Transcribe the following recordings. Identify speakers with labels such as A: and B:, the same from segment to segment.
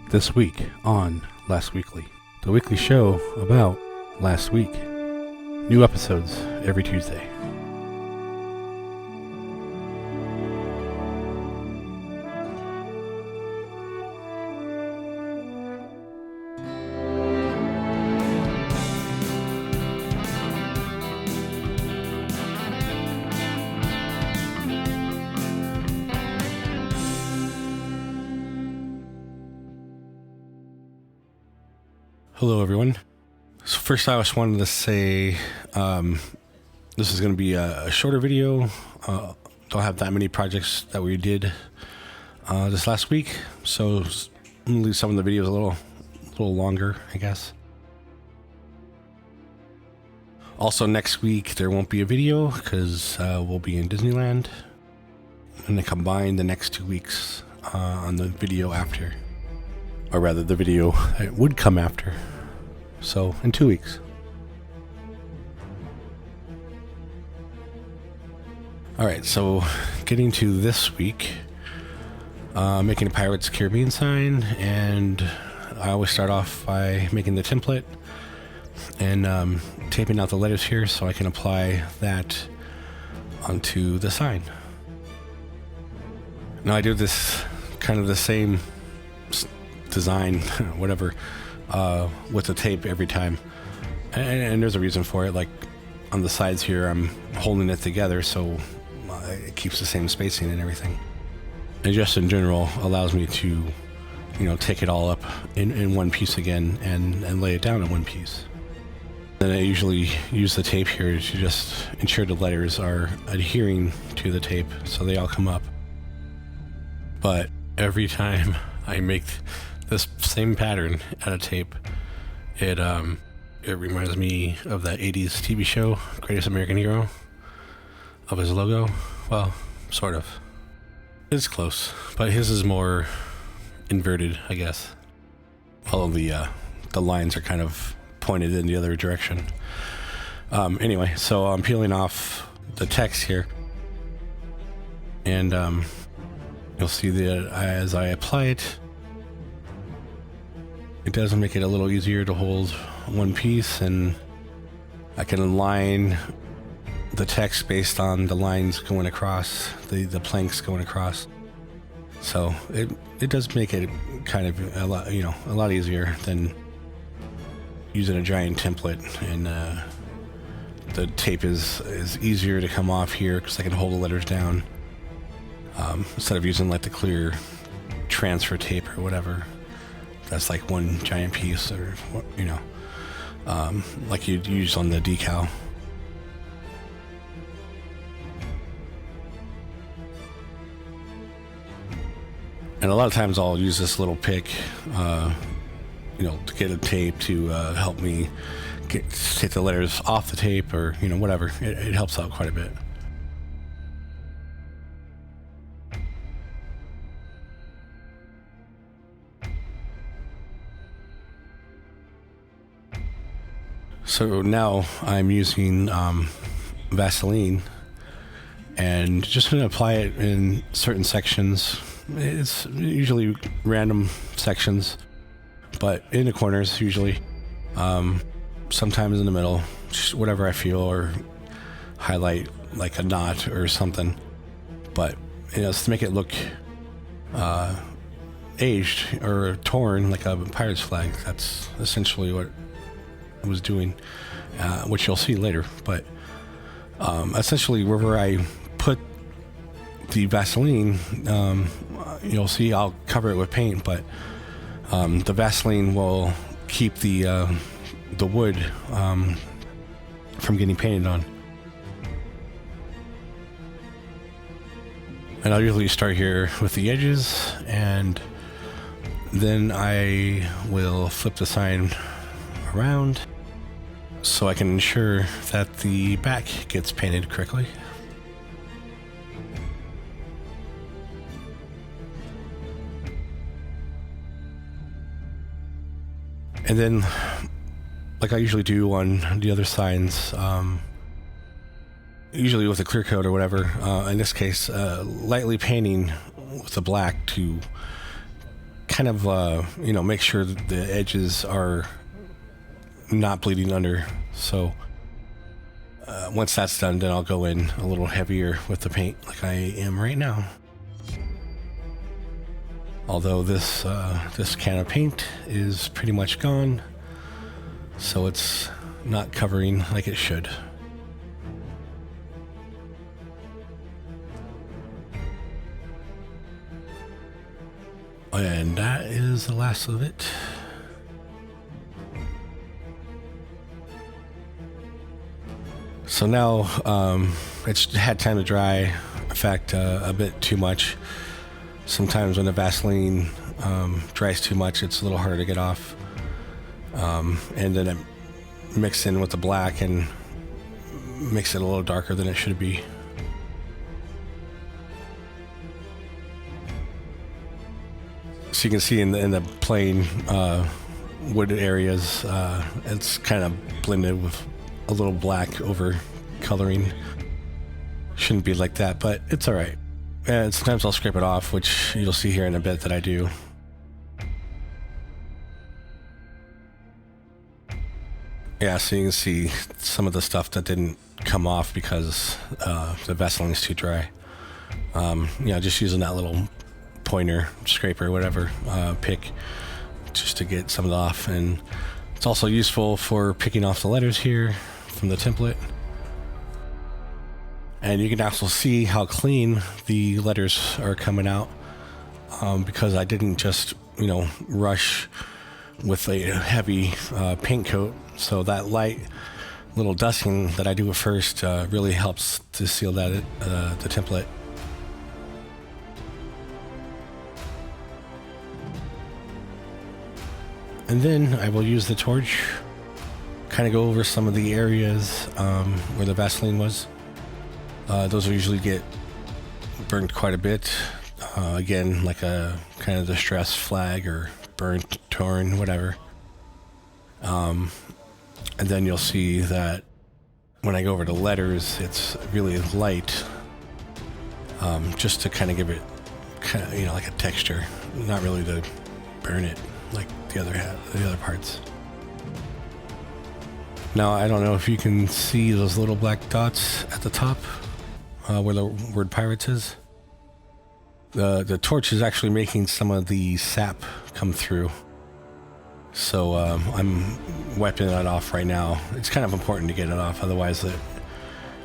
A: This week on Last Weekly, the weekly show about last week. New episodes every Tuesday. Hello, everyone. So first, I just wanted to say this is going to be a shorter video. Don't have that many projects that we did this last week, so I'm going to leave some of the videos a little longer, I guess. Also, next week there won't be a video because we'll be in Disneyland. I'm going to combine the next 2 weeks on the video after. Or rather, the video it would come after. So, in 2 weeks. Alright, so getting to this week, making a Pirates Caribbean sign, and I always start off by making the template and taping out the letters here so I can apply that onto the sign. Now I do this kind of the same design, whatever, with the tape every time, and there's a reason for it. Like on the sides here, I'm holding it together so it keeps the same spacing and everything. And just in general allows me to, take it all up in one piece again and lay it down in one piece. Then I usually use the tape here to just ensure the letters are adhering to the tape so they all come up. But every time I make this same pattern out of tape, it reminds me of that 80s TV show, Greatest American Hero, of his logo. Well, sort of. It's close, but his is more inverted, I guess. All of the lines are kind of pointed in the other direction. Anyway, so I'm peeling off the text here, and you'll see that as I apply it, it does make it a little easier to hold one piece, and I can align the text based on the lines going across, the planks going across. So it does make it kind of a lot easier than using a giant template, and the tape is easier to come off here because I can hold the letters down instead of using like the clear transfer tape or whatever. That's like one giant piece, or like you'd use on the decal. And a lot of times I'll use this little pick, to get a tape to help me take the letters off the tape, or whatever. It helps out quite a bit. So now I'm using Vaseline, and just going to apply it in certain sections. It's usually random sections, but in the corners usually. Sometimes in the middle, just whatever I feel, or highlight like a knot or something. But it's to make it look aged or torn like a pirate's flag. That's essentially what I was doing, which you'll see later. But essentially, wherever I put the Vaseline, you'll see I'll cover it with paint, but the Vaseline will keep the wood from getting painted on. And I'll usually start here with the edges, and then I will flip the sign around so I can ensure that the back gets painted correctly. And then, like I usually do on the other signs, usually with a clear coat or whatever, in this case, lightly painting with the black to kind of, make sure that the edges are not bleeding under. So once that's done, then I'll go in a little heavier with the paint like I am right now. Although this can of paint is pretty much gone, so it's not covering like it should. And that is the last of it. So now it's had time to dry. In fact, a bit too much. Sometimes when the Vaseline dries too much, it's a little harder to get off. And then it mixes in with the black and makes it a little darker than it should be. So you can see in the plain wood areas, it's kind of blended with a little black over coloring. Shouldn't be like that, but it's all right. And sometimes I'll scrape it off, which you'll see here in a bit that I do. Yeah, so you can see some of the stuff that didn't come off because the Vaseline is too dry. Just using that little pointer, scraper, whatever, pick, just to get some of it off. And it's also useful for picking off the letters here from the template. And you can also see how clean the letters are coming out because I didn't just, rush with a heavy paint coat. So that light little dusting that I do at first really helps to seal that the template. And then I will use the torch, kind of go over some of the areas where the Vaseline was. Those will usually get burnt quite a bit. Again, like a kind of distress flag or burnt, torn, whatever. And then you'll see that when I go over the letters, it's really light, just to kind of give it, like a texture, not really to burn it like the other parts. Now, I don't know if you can see those little black dots at the top where the word pirates is. The torch is actually making some of the sap come through. So I'm wiping that off right now. It's kind of important to get it off, otherwise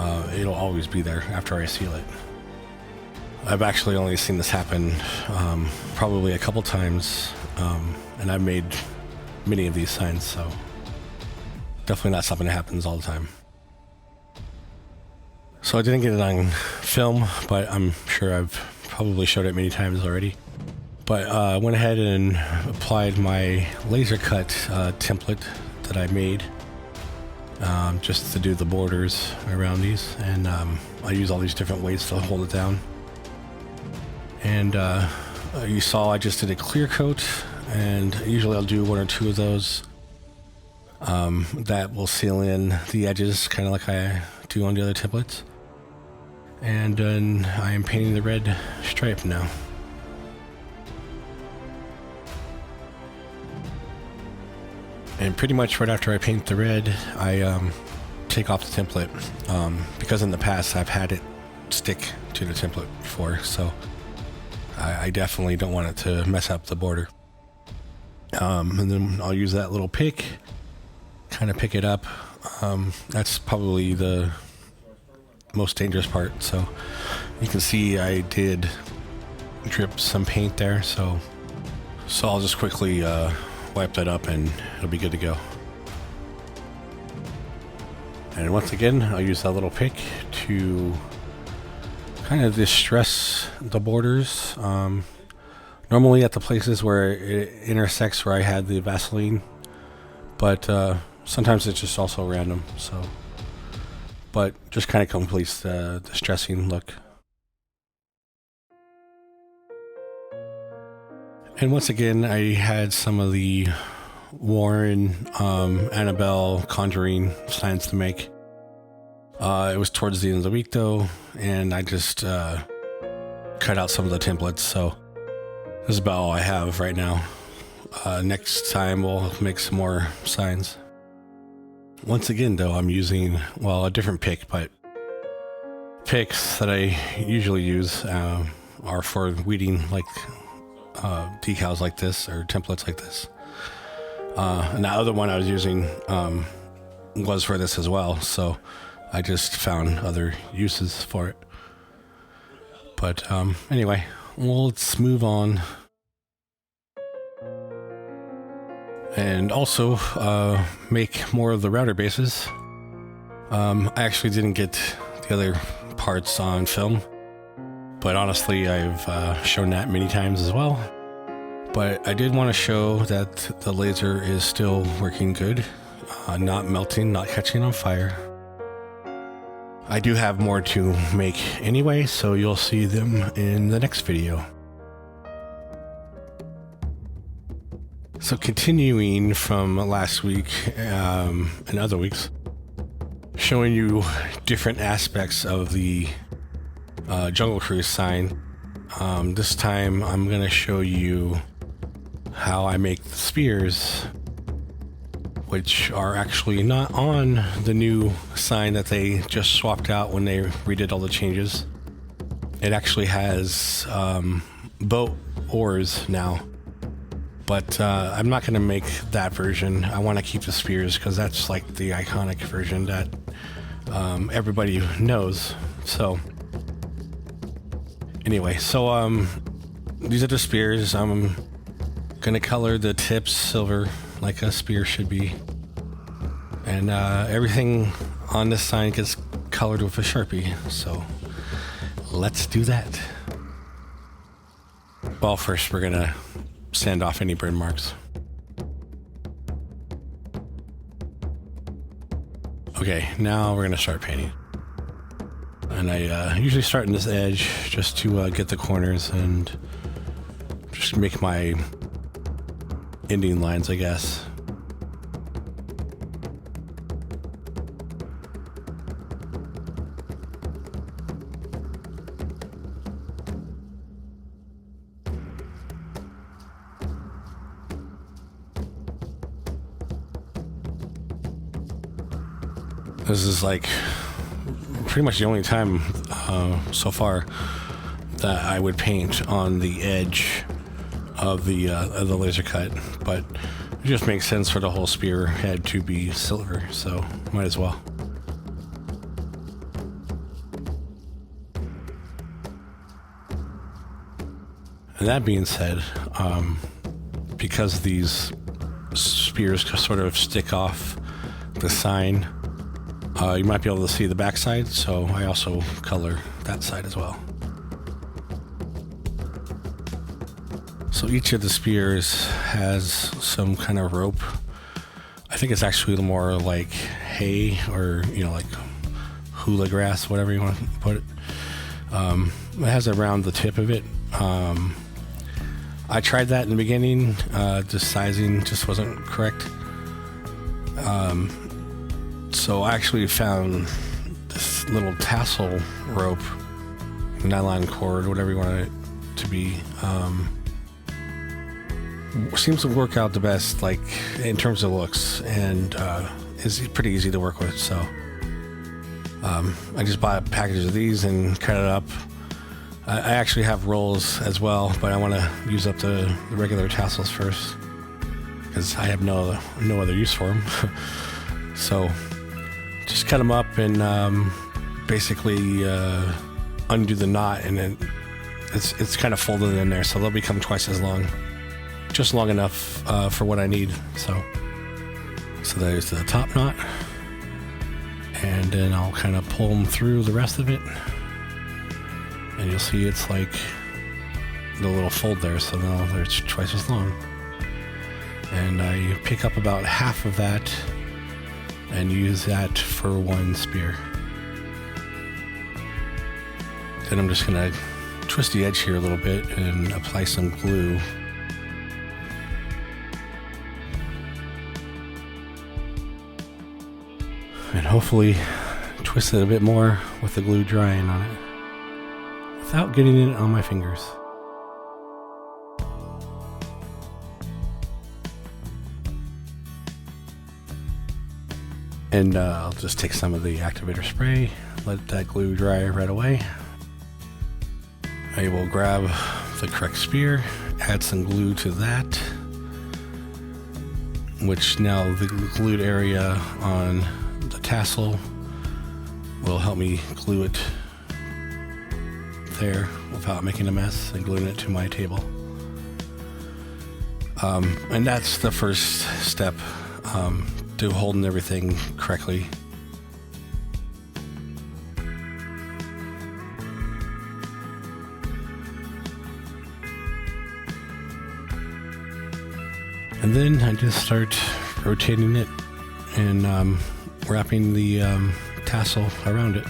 A: it'll always be there after I seal it. I've actually only seen this happen probably a couple times, and I've made many of these signs, so definitely not something that happens all the time. So I didn't get it on film, but I'm sure I've probably showed it many times already. But I went ahead and applied my laser cut template that I made just to do the borders around these. And I use all these different weights to hold it down. And you saw I just did a clear coat, and usually I'll do one or two of those. That will seal in the edges, kind of like I do on the other templates. And then I am painting the red stripe now. And pretty much right after I paint the red, I take off the template, because in the past I've had it stick to the template before, so I definitely don't want it to mess up the border. And then I'll use that little pick, kind of pick it up. That's probably the most dangerous part. So you can see I did drip some paint there, so I'll just quickly wipe that up and it'll be good to go. And once again, I'll use that little pick to kind of distress the borders. Normally at the places where it intersects where I had the Vaseline, but sometimes it's just also random, so. But just kind of completes the distressing look. And once again, I had some of the Warren, Annabelle conjuring signs to make. It was towards the end of the week though, and I just cut out some of the templates, so This is about all I have right now. Next time we'll make some more signs. Once again though, I'm using, well, a different pick, but picks that I usually use are for weeding like decals like this or templates like this. And the other one I was using was for this as well, so I just found other uses for it. But anyway, well, let's move on. And also make more of the router bases. I actually didn't get the other parts on film, but honestly I've shown that many times as well. But I did want to show that the laser is still working good, not melting, not catching on fire. I do have more to make anyway, so you'll see them in the next video. So continuing from last week and other weeks, showing you different aspects of the Jungle Cruise sign. This time I'm going to show you how I make the spears, which are actually not on the new sign that they just swapped out when they redid all the changes. It actually has boat oars now. But I'm not going to make that version. I want to keep the spears because that's like the iconic version that everybody knows. So anyway, these are the spears. I'm going to color the tips silver like a spear should be. And everything on this sign gets colored with a Sharpie. So let's do that. Well, first we're going to sand off any burn marks. Okay, now we're gonna start painting. And I usually start in this edge just to get the corners and just make my ending lines, I guess. This is like pretty much the only time so far that I would paint on the edge of the laser cut, but it just makes sense for the whole spear head to be silver, so might as well. And that being said, because these spears sort of stick off the sign, you might be able to see the back side, so I also color that side as well. So each of the spears has some kind of rope. I think it's actually more like hay or, like hula grass, whatever you want to put it. It has around the tip of it. I tried that in the beginning. The sizing just wasn't correct. So I actually found this little tassel rope, nylon cord, whatever you want it to be. Seems to work out the best, like in terms of looks, and is pretty easy to work with. So I just bought a package of these and cut it up. I actually have rolls as well, but I want to use up the regular tassels first because I have no other use for them. So just cut them up and basically undo the knot, and then it's kind of folded in there, so they'll become twice as long, just long enough for what I need. So there's the top knot, and then I'll kind of pull them through the rest of it, and you'll see it's like the little fold there, so now they're twice as long. And I pick up about half of that and use that for one spear. Then I'm just gonna twist the edge here a little bit and apply some glue. And hopefully twist it a bit more with the glue drying on it without getting it on my fingers. And I'll just take some of the activator spray, let that glue dry right away. I will grab the correct spear, add some glue to that, which now the glued area on the tassel will help me glue it there without making a mess and gluing it to my table. And that's the first step to holding everything correctly. And then I just start rotating it and wrapping the tassel around it.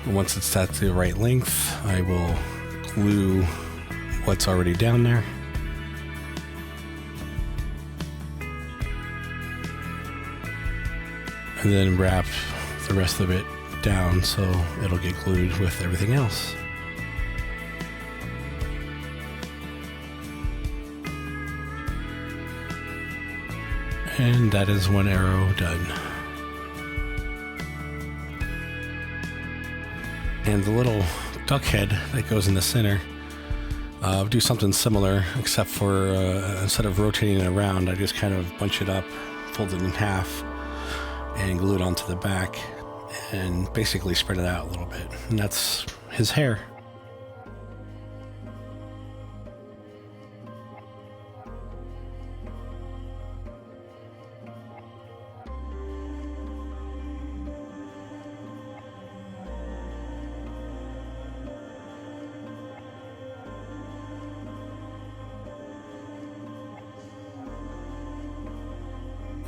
A: Once it's at the right length, I will glue what's already down there. And then wrap the rest of it down so it'll get glued with everything else. And that is one arrow done. And the little duck head that goes in the center, do something similar, except for instead of rotating it around, I just kind of bunch it up, fold it in half, and glue it onto the back, and basically spread it out a little bit. And that's his hair.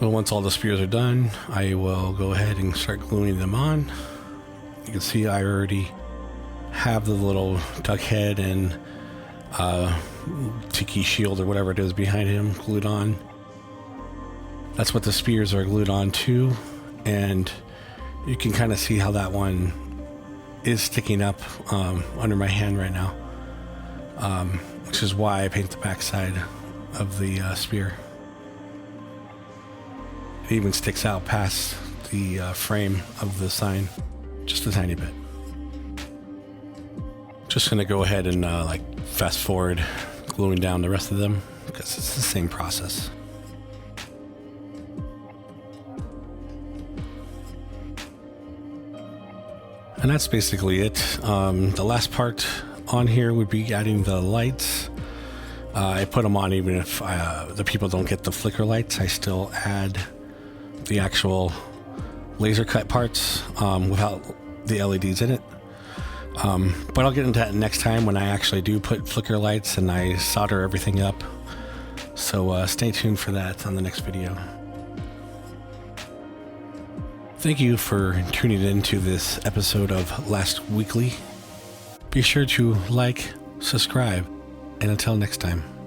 A: Well, once all the spears are done, I will go ahead and start gluing them on. You can see I already have the little duck head and tiki shield or whatever it is behind him glued on. That's what the spears are glued on to, and you can kind of see how that one is sticking up under my hand right now, which is why I paint the backside of the spear. It even sticks out past the frame of the sign, just a tiny bit. Just gonna go ahead and like fast forward gluing down the rest of them because it's the same process. And that's basically it. The last part on here would be adding the lights. I put them on even if the people don't get the flicker lights. I still add the actual laser cut parts without the LEDs in it. But I'll get into that next time when I actually do put flicker lights and I solder everything up. So stay tuned for that on the next video. Thank you for tuning in to this episode of Last Weekly. Be sure to like, subscribe, and until next time.